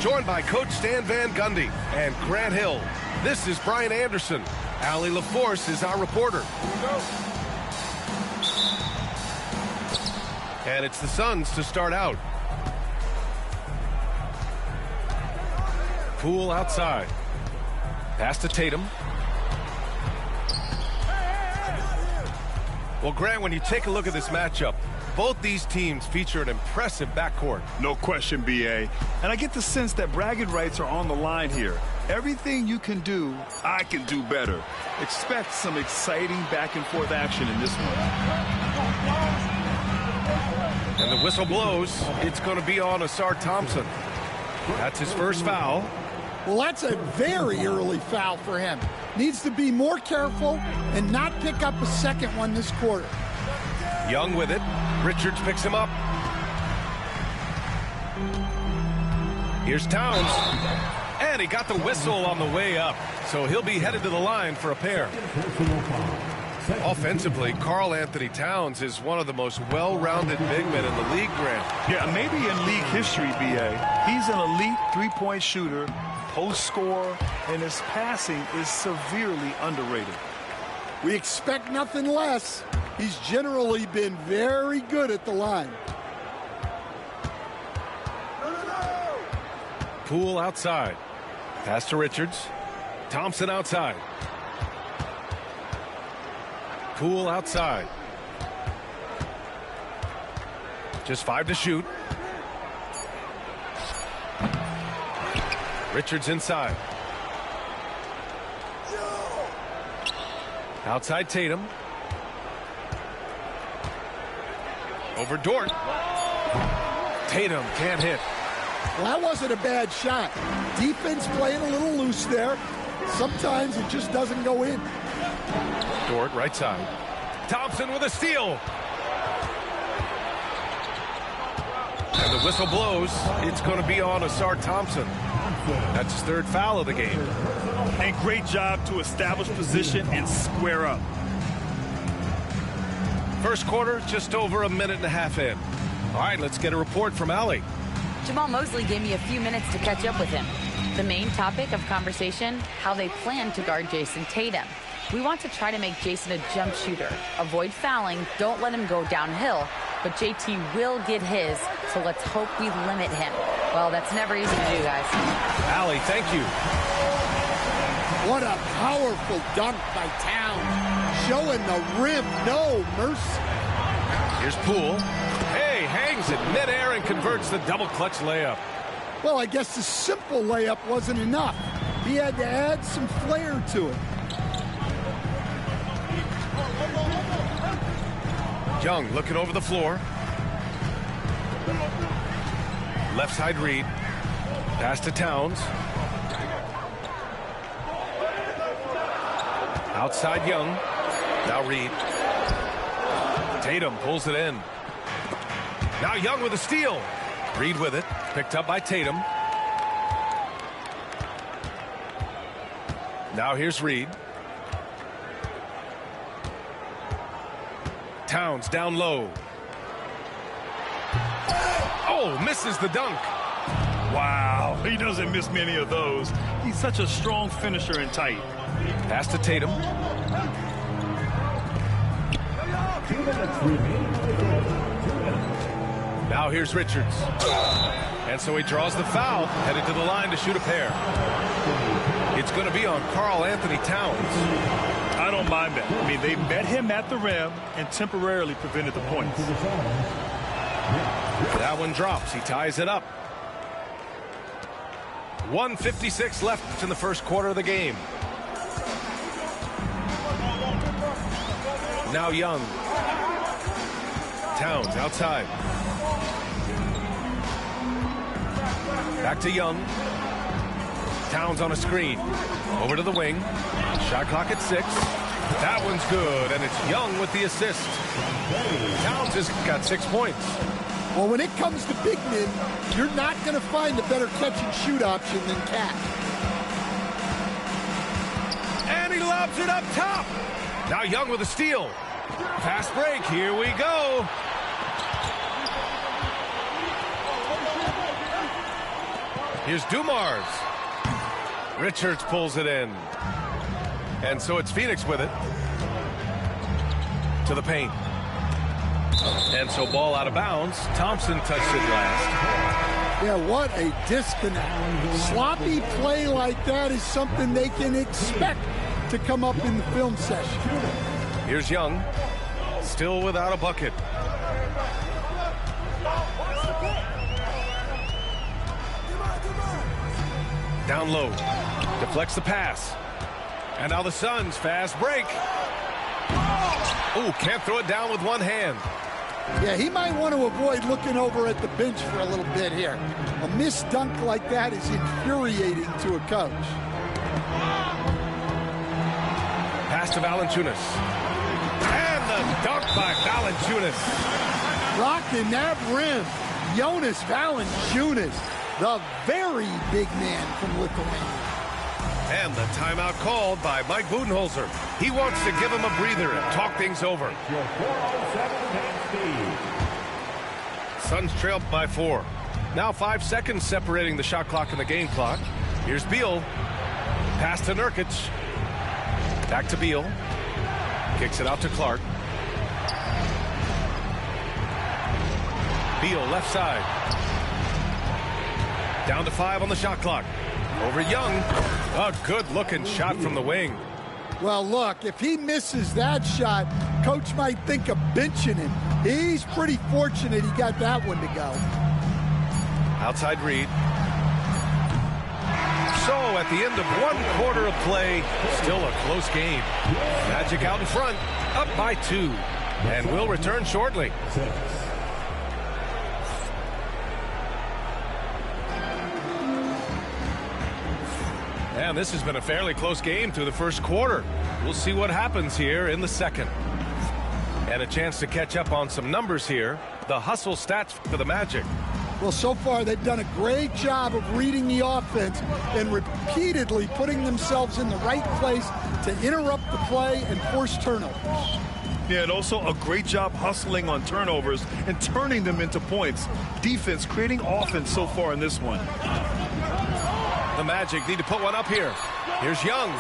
Joined by Coach Stan Van Gundy and Grant Hill. This is Brian Anderson. Allie LaForce is our reporter. And it's the Suns to start out. Poole outside. Pass to Tatum. Well, Grant, when you take a look at this matchup, both these teams feature an impressive backcourt. No question, B.A. And I get the sense that bragging rights are on the line here. Everything you can do, I can do better. Expect some exciting back-and-forth action in this one. And the whistle blows. It's going to be on Ausar Thompson. That's his first foul. Well, that's a very early foul for him. Needs to be more careful and not pick up a second one this quarter. Young with it. Richards picks him up. Here's Towns. And he got the whistle on the way up. So he'll be headed to the line for a pair. Offensively, Karl Anthony Towns is one of the most well-rounded big men in the league, Grant. Yeah, maybe in league history, B.A. He's an elite three-point shooter, post scorer, and his passing is severely underrated. We expect nothing less. He's generally been very good at the line. Poole outside. Pass to Richards. Thompson outside. Poole outside. Just 5 to shoot. Richards inside. Outside Tatum. Over Dort. Tatum can't hit. Well, that wasn't a bad shot. Defense playing a little loose there. Sometimes it just doesn't go in. Dort right side. Thompson with a steal. And the whistle blows. It's going to be on Ausar Thompson. That's his third foul of the game. And great job to establish position and square up. First quarter, just over a minute and a half in. All right, let's get a report from Allie. Jamal Mosley gave me a few minutes to catch up with him. The main topic of conversation, how they plan to guard Jason Tatum. We want to try to make Jason a jump shooter. Avoid fouling, don't let him go downhill. But JT will get his, so let's hope we limit him. Well, that's never easy to do, guys. Allie, thank you. What a powerful dunk by Towns. Showing the rim, no mercy. Here's Poole. Hey, hangs it midair and converts the double clutch layup. Well, I guess the simple layup wasn't enough. He had to add some flair to it. Young looking over the floor. Left side read. Pass to Towns. Outside Young. Now Reed. Tatum pulls it in. Now Young with a steal. Reed with it. Picked up by Tatum. Now here's Reed. Towns down low. Oh, misses the dunk. Wow, he doesn't miss many of those. He's such a strong finisher and tight. Pass to Tatum. Now here's Richards. And so he draws the foul, headed to the line to shoot a pair. It's going to be on Karl Anthony Towns. I don't mind that. I mean, they met him at the rim and temporarily prevented the points. That one drops. He ties it up. 1:56 left in the first quarter of the game. Now Young. Towns outside. Back to Young. Towns on a screen. Over to the wing. Shot clock at 6. That one's good, and it's Young with the assist. Towns has got 6 points. Well, when it comes to big men, you're not going to find a better catch-and-shoot option than Cat. And he lobs it up top. Now Young with a steal. Fast break. Here we go. Here's Dumars. Richards pulls it in. And so it's Phoenix with it. To the paint. And so ball out of bounds. Thompson touched it last. Yeah, what a disconnect. Sloppy play like that is something they can expect to come up in the film session. Here's Young. Still without a bucket. Down low. Deflects the pass. And now the Suns fast break. Oh, can't throw it down with one hand. Yeah, he might want to avoid looking over at the bench for a little bit here. A missed dunk like that is infuriating to a coach. Pass to Valanciunas. And the dunk by Valanciunas. Rocking that rim. Jonas Valanciunas, the very big man from Lithuania. And the timeout called by Mike Budenholzer. He wants to give him a breather and talk things over. Suns trail by 4. Now 5 seconds separating the shot clock and the game clock. Here's Beal. Pass to Nurkic. Back to Beal. Kicks it out to Clark. Beal left side. Down to 5 on the shot clock. Over Young. A good-looking shot from the wing. Well, look, if he misses that shot, coach might think of benching him. He's pretty fortunate he got that one to go. Outside Reed. So, at the end of 1 quarter of play, still a close game. Magic out in front, up by 2. And we'll return shortly. And this has been a fairly close game through the first quarter. We'll see what happens here in the second. And a chance to catch up on some numbers here. The hustle stats for the Magic. Well, so far they've done a great job of reading the offense and repeatedly putting themselves in the right place to interrupt the play and force turnovers. Yeah, and also a great job hustling on turnovers and turning them into points. Defense creating offense so far in this one. The Magic need to put one up here. Here's Young.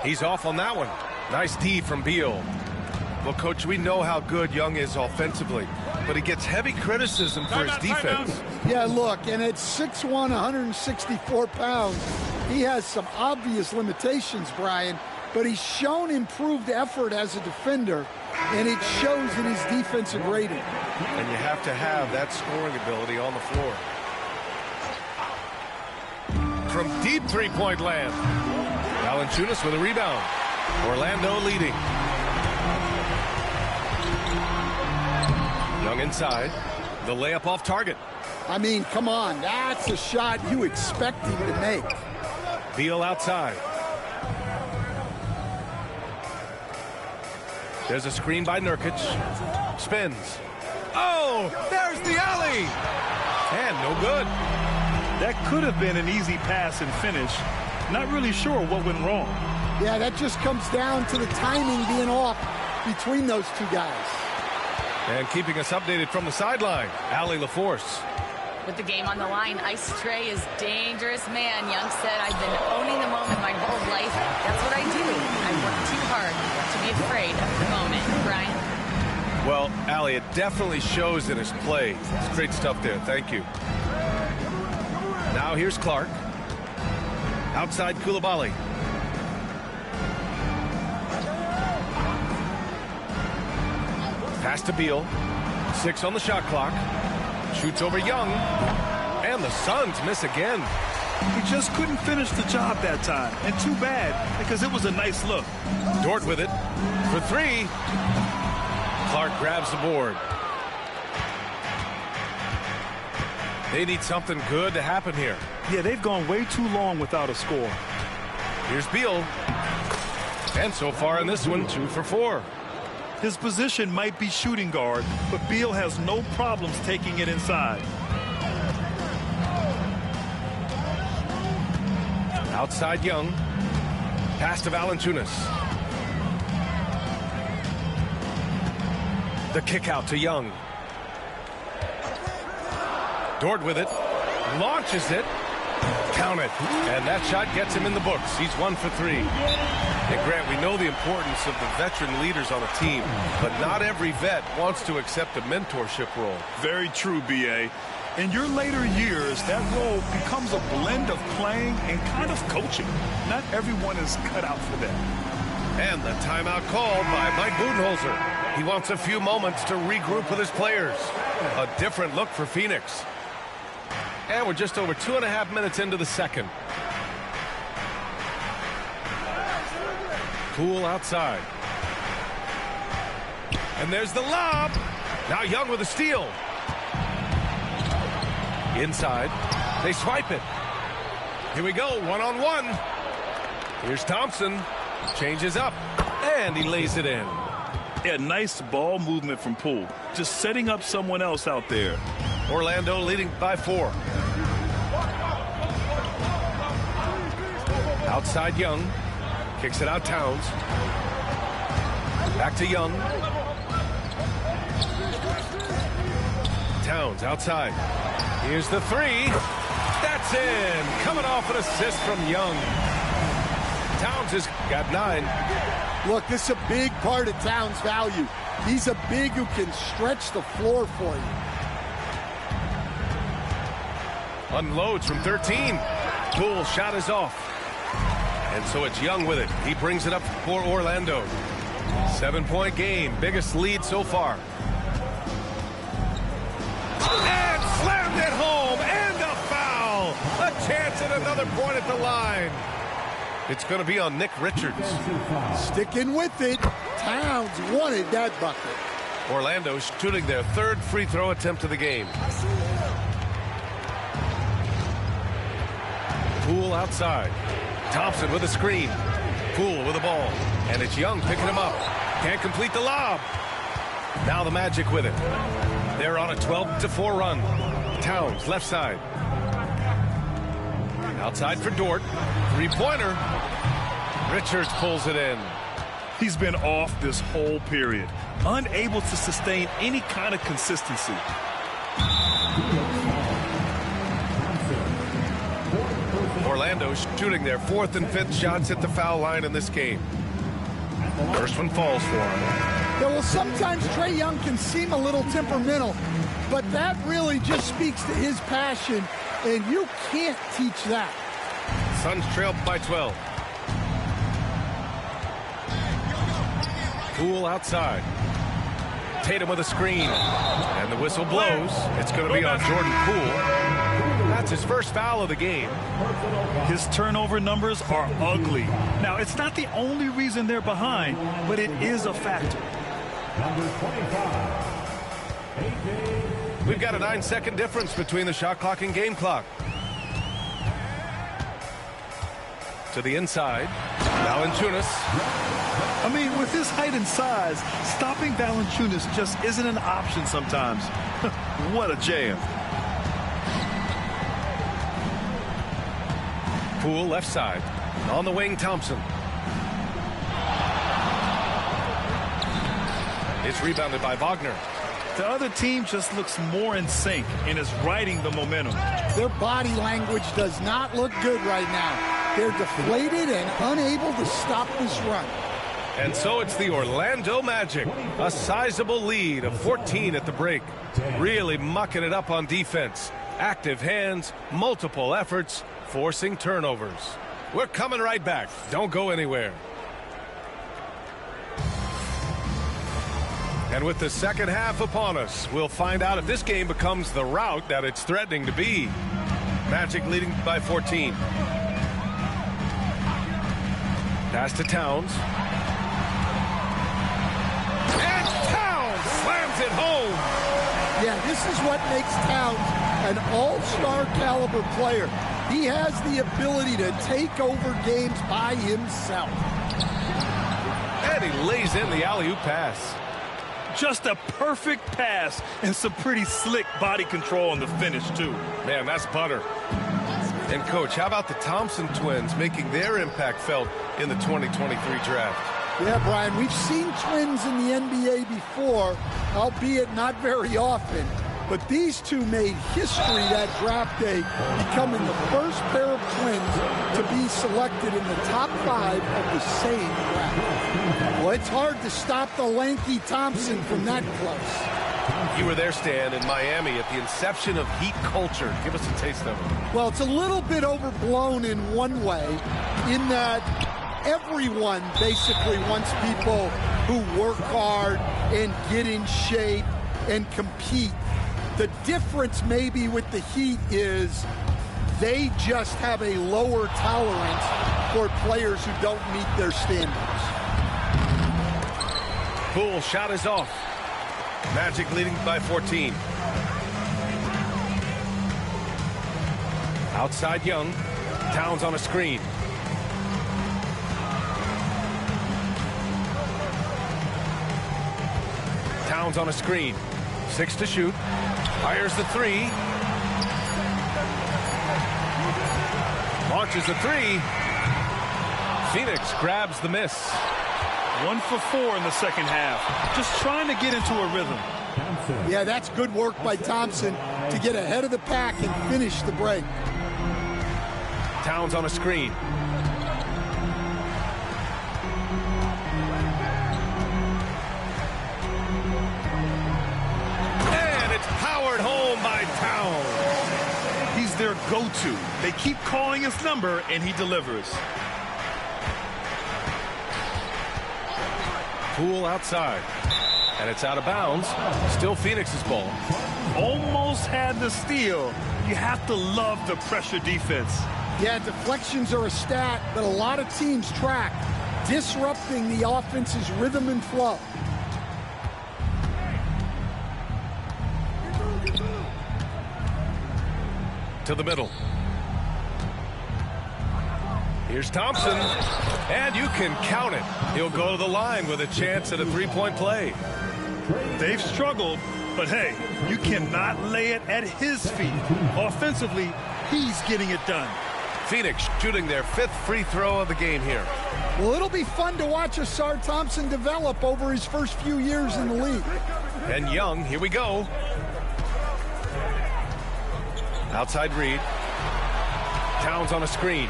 He's off on that one. Nice D from Beal. Well, Coach, we know how good Young is offensively, but he gets heavy criticism for his defense. Yeah, look, and at 6'1", 164 pounds, he has some obvious limitations, Brian, but he's shown improved effort as a defender, and it shows in his defensive rating. And you have to have that scoring ability on the floor. From deep three-point land. Valanciunas with a rebound. Orlando leading. Young inside. The layup off target. I mean, come on. That's a shot you expect him to make. Beal outside. There's a screen by Nurkic. Spins. Oh, there's the alley. And no good. That could have been an easy pass and finish. Not really sure what went wrong. Yeah, that just comes down to the timing being off between those two guys. And keeping us updated from the sideline, Allie LaForce. With the game on the line, Ice Trae is dangerous man. Young said, I've been owning the moment my whole life. That's what I do. I work too hard to be afraid of the moment. Brian? Well, Allie, it definitely shows in his play. It's great stuff there. Thank you. Now here's Clark. Outside Coulibaly. Pass to Beal. 6 on the shot clock. Shoots over Young. And the Suns miss again. He just couldn't finish the job that time. And too bad, because it was a nice look. Dort with it. For 3. Clark grabs the board. They need something good to happen here. Yeah, they've gone way too long without a score. Here's Beal. And so far in this one, 2 for 4. His position might be shooting guard, but Beal has no problems taking it inside. Outside Young. Pass to Valanciunas. The kick out to Young. Dort with it. Launches it. Count it. And that shot gets him in the books. He's 1 for 3. And Grant, we know the importance of the veteran leaders on a team, but not every vet wants to accept a mentorship role. Very true, B.A. In your later years, that role becomes a blend of playing and kind of coaching. Not everyone is cut out for that. And the timeout called by Mike Budenholzer. He wants a few moments to regroup with his players. A different look for Phoenix. And we're just over 2.5 minutes into the second. Poole outside. And there's the lob. Now Young with a steal. Inside. They swipe it. Here we go, one-on-one. Here's Thompson. Changes up. And he lays it in. Yeah, nice ball movement from Poole. Just setting up someone else out there. Orlando leading by 4. Outside Young. Kicks it out Towns. Back to Young. Towns outside. Here's the 3. That's in. Coming off an assist from Young. Towns has got 9. Look, this is a big part of Towns' value. He's a big who can stretch the floor for you. Unloads from 13. Poole shot is off. And so it's Young with it. He brings it up for Orlando. 7-point game. Biggest lead so far. And slammed it home. And a foul. A chance at another point at the line. It's going to be on Nick Richards. Sticking with it. Towns wanted that bucket. Orlando shooting their 3rd free throw attempt of the game. Poole outside. Thompson with a screen. Poole with the ball. And it's Young picking him up. Can't complete the lob. Now the Magic with it. They're on a 12-4 run. Towns left side. Outside for Dort. 3-pointer. Richards pulls it in. He's been off this whole period. Unable to sustain any kind of consistency. Orlando shooting their 4th and 5th shots at the foul line in this game. First one falls for him. Yeah, well, sometimes Trae Young can seem a little temperamental, but that really just speaks to his passion, and you can't teach that. Suns trail by 12. Poole outside. Tatum with a screen. And the whistle blows. It's going to be on Jordan Poole. That's his first foul of the game. His turnover numbers are ugly. Now, it's not the only reason they're behind, but it is a factor. We've got a 9-second difference between the shot clock and game clock. To the inside. Valanciunas. I mean, with his height and size, stopping Valanciunas just isn't an option sometimes. What a jam. Poole left side. On the wing, Thompson. It's rebounded by Wagner. The other team just looks more in sync and is riding the momentum. Their body language does not look good right now. They're deflated and unable to stop this run. And so it's the Orlando Magic. A sizable lead of 14 at the break. Really mucking it up on defense. Active hands, multiple efforts, forcing turnovers. We're coming right back. Don't go anywhere. And with the second half upon us, we'll find out if this game becomes the rout that it's threatening to be. Magic leading by 14. Pass to Towns. And Towns slams it home. Yeah, this is what makes Towns an all-star caliber player. He has the ability to take over games by himself. And he lays in the alley-oop pass. Just a perfect pass and some pretty slick body control on the finish, too. Man, that's butter. And, Coach, how about the Thompson twins making their impact felt in the 2023 draft? Yeah, Brian, we've seen twins in the NBA before, albeit not very often. But these two made history that draft day, becoming the first pair of twins to be selected in the top 5 of the same draft. Well, it's hard to stop the lanky Thompson from that close. You were there, Stan, in Miami at the inception of Heat culture. Give us a taste of it. Well, it's a little bit overblown in one way, in that everyone basically wants people who work hard and get in shape and compete. The difference maybe with the Heat is they just have a lower tolerance for players who don't meet their standards. Poole shot is off. Magic leading by 14. Outside Young. Towns on a screen. Towns on a screen. 6 to shoot. Fires the 3. Launches the 3. Phoenix grabs the miss. 1 for 4 in the second half. Just trying to get into a rhythm. Yeah, that's good work by Thompson to get ahead of the pack and finish the break. Towns on a screen. And it's powered home by Towns. He's their go-to. They keep calling his number, and he delivers. Poole outside. And it's out of bounds. Still Phoenix's ball. Almost had the steal. You have to love the pressure defense. Yeah, deflections are a stat that a lot of teams track, disrupting the offense's rhythm and flow. To the middle. Here's Thompson, and you can count it. He'll go to the line with a chance at a three-point play. They've struggled, but hey, you cannot lay it at his feet. Offensively, he's getting it done. Phoenix shooting their 5th free throw of the game here. Well, it'll be fun to watch Ausar Thompson develop over his first few years in the league. And Young, here we go. Outside Reed. Towns on a screen.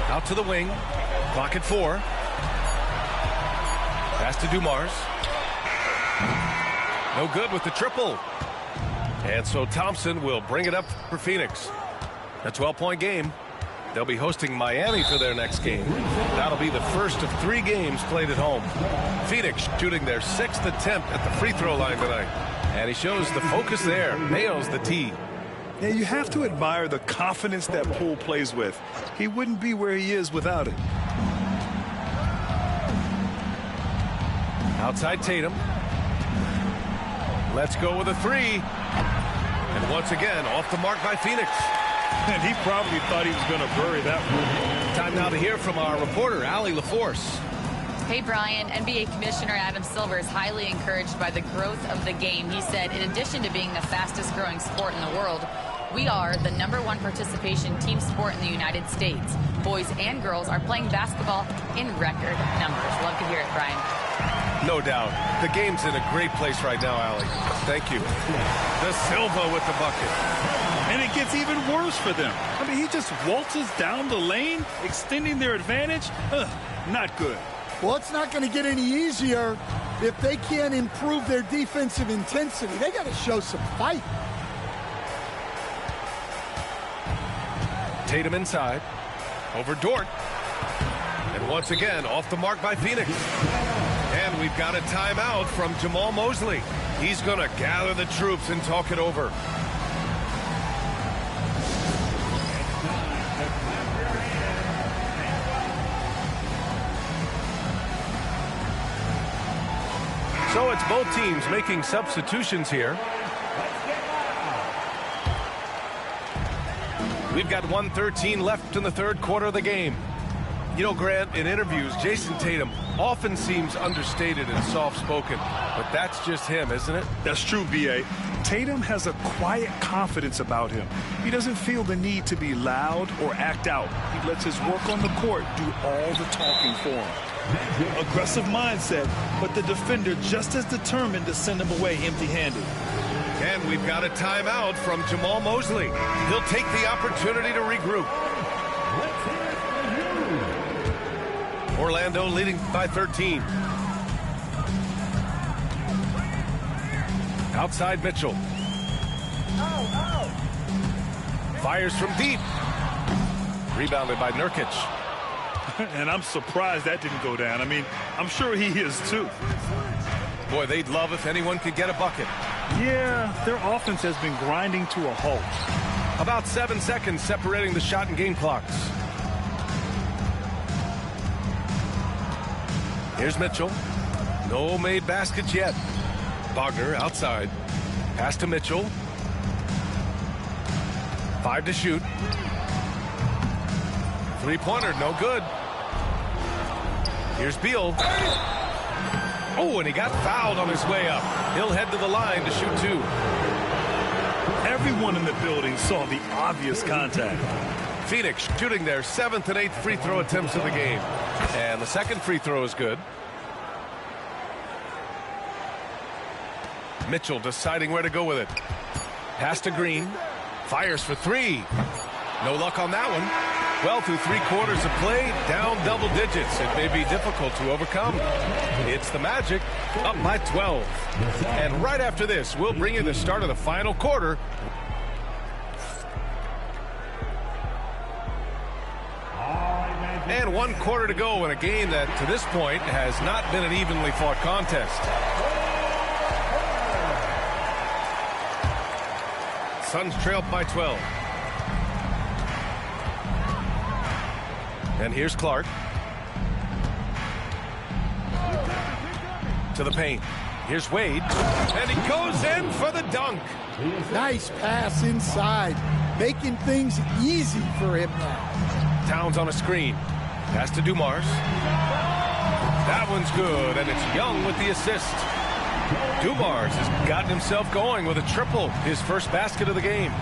Out to the wing. Clock at 4. Pass to Dumars. No good with the triple. And so Thompson will bring it up for Phoenix. A 12-point game. They'll be hosting Miami for their next game. That'll be the first of 3 games played at home. Phoenix shooting their 6th attempt at the free throw line tonight. And he shows the focus there. Nails the tee. Yeah, you have to admire the confidence that Poole plays with. He wouldn't be where he is without it. Outside Tatum. Let's go with a 3. And once again, off the mark by Phoenix. And he probably thought he was going to bury that one. Time now to hear from our reporter, Allie LaForce. Hey, Brian. NBA Commissioner Adam Silver is highly encouraged by the growth of the game. He said, in addition to being the fastest growing sport in the world, We are the #1 participation team sport in the United States. Boys and girls are playing basketball in record numbers. Love to hear it, Brian. No doubt. The game's in a great place right now, Allie. Thank you. De Silva with the bucket. And it gets even worse for them. I mean, he just waltzes down the lane, extending their advantage. Not good. Well, it's not going to get any easier if they can't improve their defensive intensity. They got to show some fight. Tatum inside. Over Dort. And once again, off the mark by Phoenix. And we've got a timeout from Jamal Mosley. He's going to gather the troops and talk it over. So it's both teams making substitutions here. We've got 1:13 left in the third quarter of the game. You know, Grant, in interviews, Jason Tatum often seems understated and soft-spoken, but that's just him, isn't it? That's true, B.A. Tatum has a quiet confidence about him. He doesn't feel the need to be loud or act out. He lets his work on the court do all the talking for him. Aggressive mindset, but the defender just as determined to send him away empty-handed. And we've got a timeout from Jamal Mosley. He'll take the opportunity to regroup. Orlando leading by 13. Outside Mitchell. Fires from deep. Rebounded by Nurkic. And I'm surprised that didn't go down. I mean, I'm sure he is too. Boy, they'd love if anyone could get a bucket. Yeah, their offense has been grinding to a halt. About 7 seconds separating the shot and game clocks. Here's Mitchell. No made baskets yet. Wagner outside. Pass to Mitchell. 5 to shoot. Three-pointer, no good. Here's Beal. Oh, and he got fouled on his way up. He'll head to the line to shoot 2. Everyone in the building saw the obvious contact. Phoenix shooting their 7th and 8th free throw attempts of the game. And the second free throw is good. Mitchell deciding where to go with it. Pass to Green. Fires for 3. No luck on that one. Well, through 3 quarters of play, down double digits. It may be difficult to overcome. It's the Magic, up by 12. And right after this, we'll bring you the start of the final quarter. And 1 quarter to go in a game that, to this point, has not been an evenly fought contest. Suns trail by 12. And here's Clark. To the paint. Here's Wade. And he goes in for the dunk. Nice pass inside, making things easy for him now. Towns on a screen. Pass to Dumars. That one's good, and it's Young with the assist. Dumars has gotten himself going with a triple, his first basket of the game.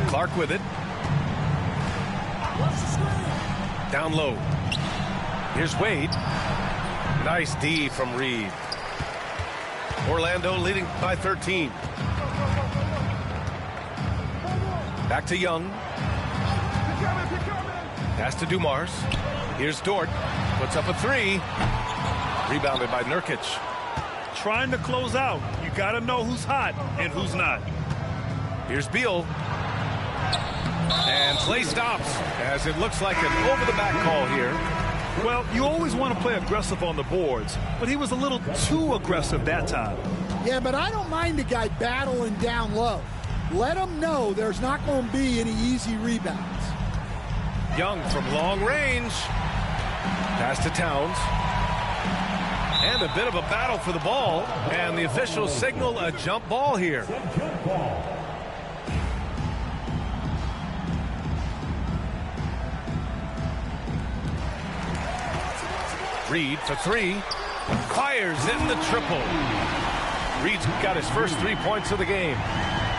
Clark with it. Down low. Here's Wade. Nice D from Reed. Orlando leading by 13. Back to Young. Pass to Dumars. Here's Dort. Puts up a 3. Rebounded by Nurkic. Trying to close out. You got to know who's hot and who's not. Here's Beal. And play stops as it looks like an over-the-back call here. Well, you always want to play aggressive on the boards, but he was a little too aggressive that time. Yeah, but I don't mind a guy battling down low. Let him know there's not going to be any easy rebounds. Young from long range. Pass to Towns. And a bit of a battle for the ball. And the officials signal a jump ball here. Reed for 3. Fires in the triple. Reed's got his first 3 points of the game.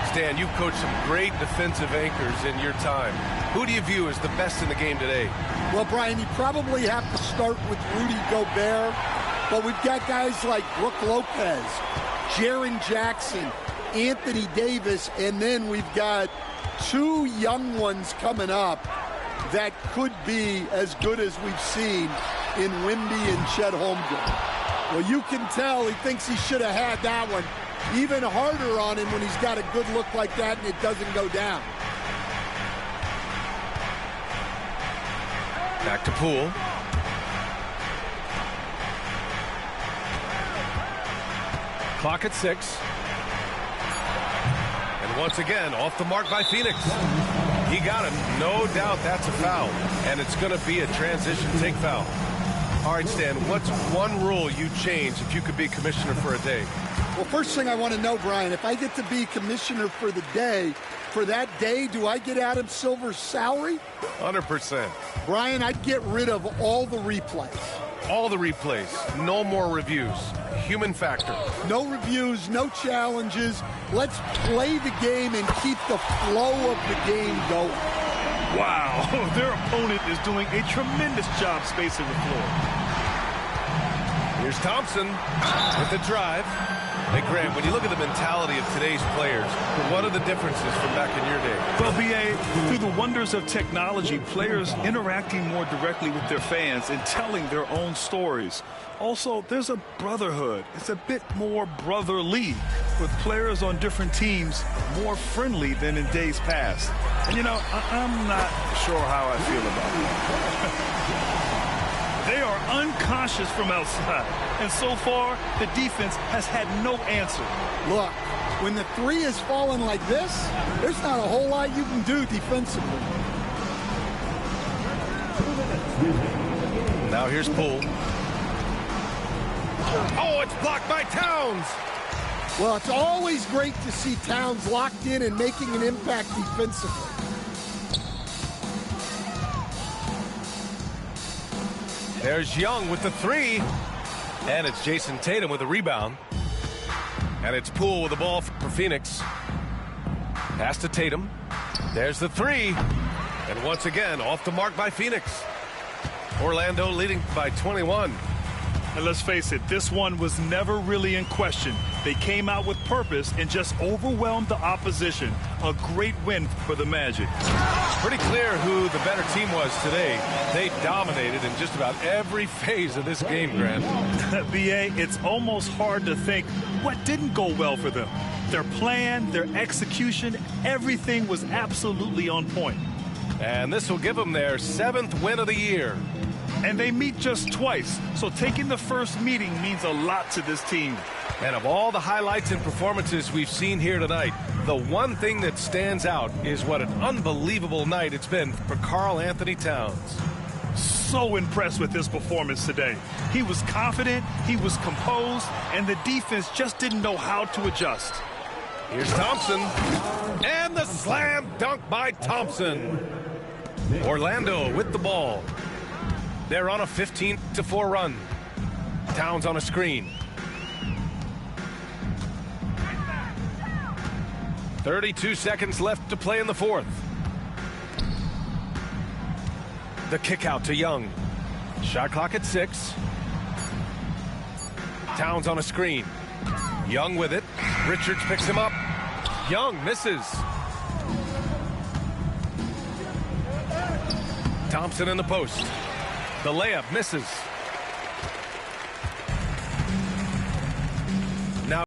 Stan, you've coached some great defensive anchors in your time. Who do you view as the best in the game today? Well, Brian, you probably have to start with Rudy Gobert, but we've got guys like Brook Lopez, Jaren Jackson, Anthony Davis, and then we've got 2 young ones coming up that could be as good as we've seen in Wemby and Chet Holmgren. Well, you can tell he thinks he should have had that one. Even harder on him when he's got a good look like that and it doesn't go down. Back to Poole. Clock at 6. And once again, off the mark by Phoenix. He got him. No doubt that's a foul. And it's going to be a transition take foul. All right, Stan, what's one rule you'd change if you could be commissioner for a day? Well, first thing I want to know, Brian, if I get to be commissioner for the day, for that day, do I get Adam Silver's salary? 100%. Brian, I'd get rid of all the replays. All the replays. No more reviews. Human factor. No reviews, no challenges. Let's play the game and keep the flow of the game going. Wow, their opponent is doing a tremendous job spacing the floor. Here's Thompson with the drive. Hey, Grant, when you look at the mentality of today's players, what are the differences from back in your day? Well, B.A., through the wonders of technology, players interacting more directly with their fans and telling their own stories. Also, there's a brotherhood. It's a bit more brotherly, with players on different teams more friendly than in days past. And, you know, I'm not sure how I feel about that. They are unconscious from outside, and so far, the defense has had no answer. Look, when the 3 is falling like this, there's not a whole lot you can do defensively. Now here's Poole. Oh, it's blocked by Towns. Well, it's always great to see Towns locked in and making an impact defensively. There's Young with the 3. And it's Jason Tatum with a rebound. And it's Poole with the ball for Phoenix. Pass to Tatum. There's the 3. And once again, off the mark by Phoenix. Orlando leading by 21. And let's face it, this one was never really in question. They came out with purpose and just overwhelmed the opposition. A great win for the Magic. It's pretty clear who the better team was today. They dominated in just about every phase of this game, Grant. B.A., it's almost hard to think what didn't go well for them. Their plan, their execution, everything was absolutely on point. And this will give them their 7th win of the year. And they meet just twice, so taking the first meeting means a lot to this team. And of all the highlights and performances we've seen here tonight, the one thing that stands out is what an unbelievable night it's been for Karl Anthony Towns. So impressed with his performance today. He was confident, he was composed, and the defense just didn't know how to adjust. Here's Thompson, and the slam dunk by Thompson. Orlando with the ball. They're on a 15-4 run. Towns on a screen. 32 seconds left to play in the 4th. The kick out to Young. Shot clock at 6. Towns on a screen. Young with it. Richards picks him up. Young misses. Thompson in the post. The layup misses.